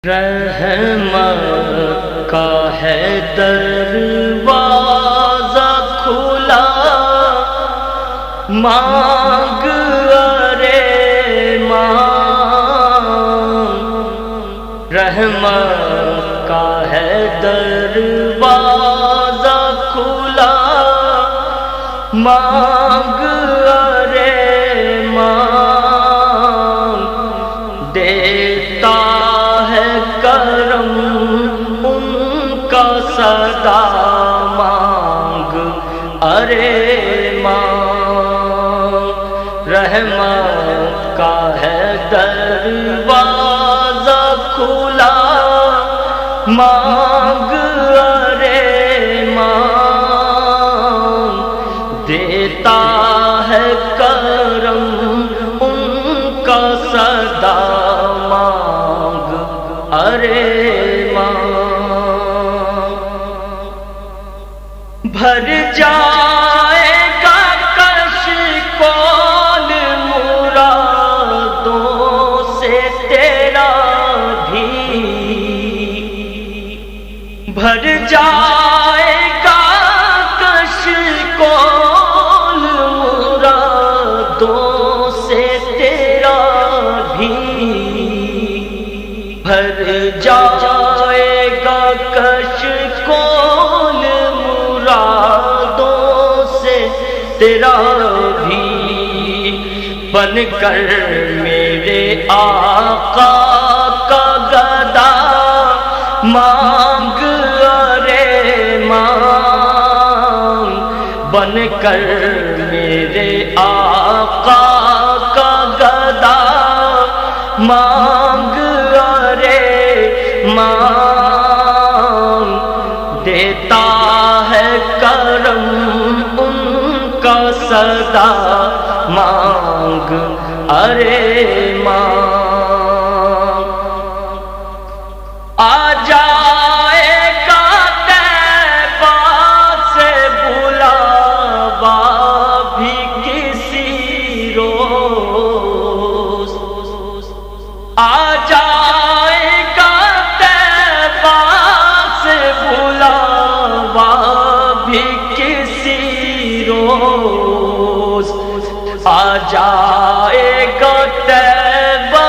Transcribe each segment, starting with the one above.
رحمت کا ہے دروازہ کھلا، مانگ ارے مانگ۔ رحمت کا ہے دروازہ کھلا، مانگ ارے مانگ۔ دیتا کرم ان کا صدا، مانگ ارے مانگ۔ رحمت کا ہے دروازہ کھلا، مانگ ارے مانگ۔ دیتا ہے کرم ان کا صدا، مانگ ارے ماں۔ بھر جائے گا کش کول مرادوں سے تیرا بھی، بھر جائے گا کش کول مرادوں سے تیرا بھی، بھر جائے گا کش کول مرادوں سے تیرا بھی۔ بن کر میرے آقا کا گدا، مانگ ارے مانگ۔ بن کر میرے آقا کا گدا، مانگ مانگ۔ دیتا ہے کرم ان کا صدا، مانگ ارے مانگ۔ آ جائے گا طیبہ سے بلاوا بھی کسی روز، آ جائے گا طیبہ سے بلاوا بھی کسی روز، آ جائے گا طیبہ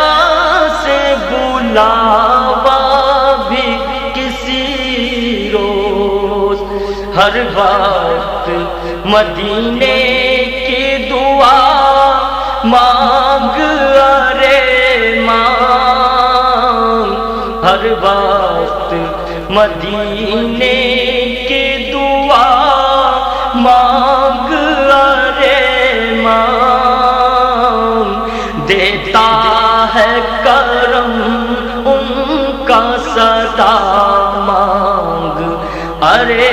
سے بلاوا بھی کسی روز۔ ہر وقت مدینے کی دعا، مانگ ارے مانگ۔ ہر وقت مدینے کی دعا، مانگ ارے مانگ۔ دیتا ہے کرم ان کا صدا، مانگ ارے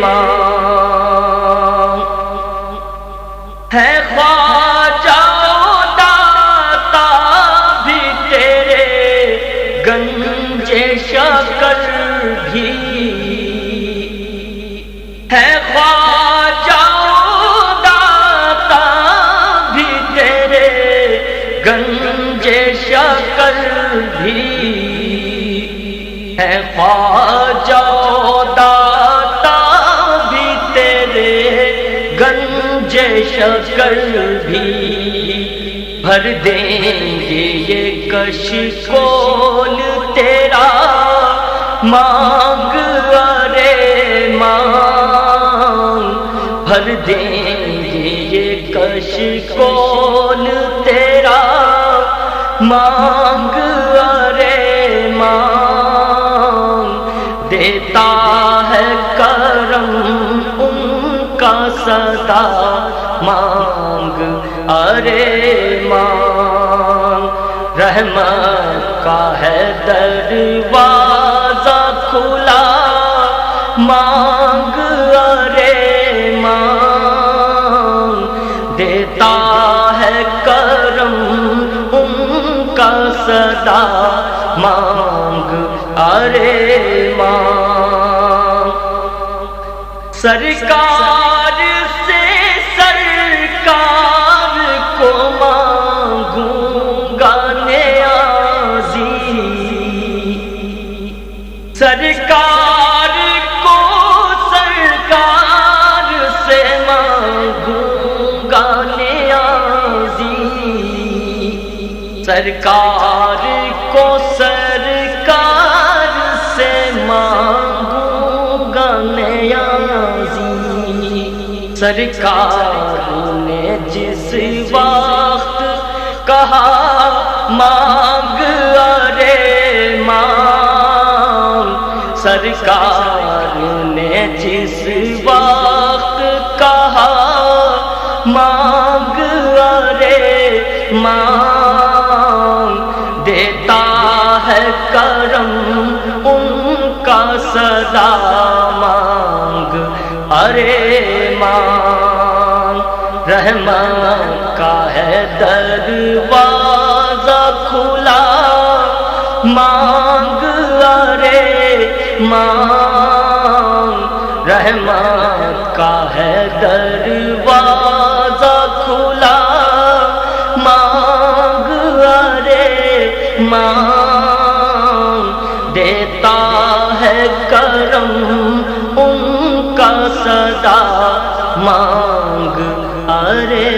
مانگ۔ ہے خواجہ داتا بھی تیرے گنجے شکر بھی، ہے خواجہ داتا بھی تیرے گنجے شکر بھی، ہے خواجہ داتا بھی تیرے گنجے شکر بھی۔ بھر دیں گے یہ کش کول تیرا، مانگ ارے مانگ۔ بھر دیں گے یہ کش کول تیرا، مانگ ارے مانگ۔ دیتا ہے کرم ان کا صدا، مانگ ارے مانگ۔ رحمت کا ہے دروازہ کھلا، مانگ ارے مانگ۔ دیتا ہے کرم ان کا صدا، مانگ ارے مانگ۔ سرکار سے سرکار کو مانگوں گا نیازی، سرکار کو سرکار سے مانگوں گا نیازی، سرکار کو سرکار سے مانگوں گا نیازی۔ سرکار نے جس وقت کہا مانگ ارے مانگ، سرکار نے جس وقت کہا مانگ ارے مانگ، دیتا ہے کرم ان کا صدا مانگ ارے مانگ، رحمت کا ہے دروازہ کھلا مانگ ارے مانگ، رحمت کا ہے دروازہ کھلا مانگ ارے مانگ، دیتا ہے کرم ان کا صدا مانگ ارے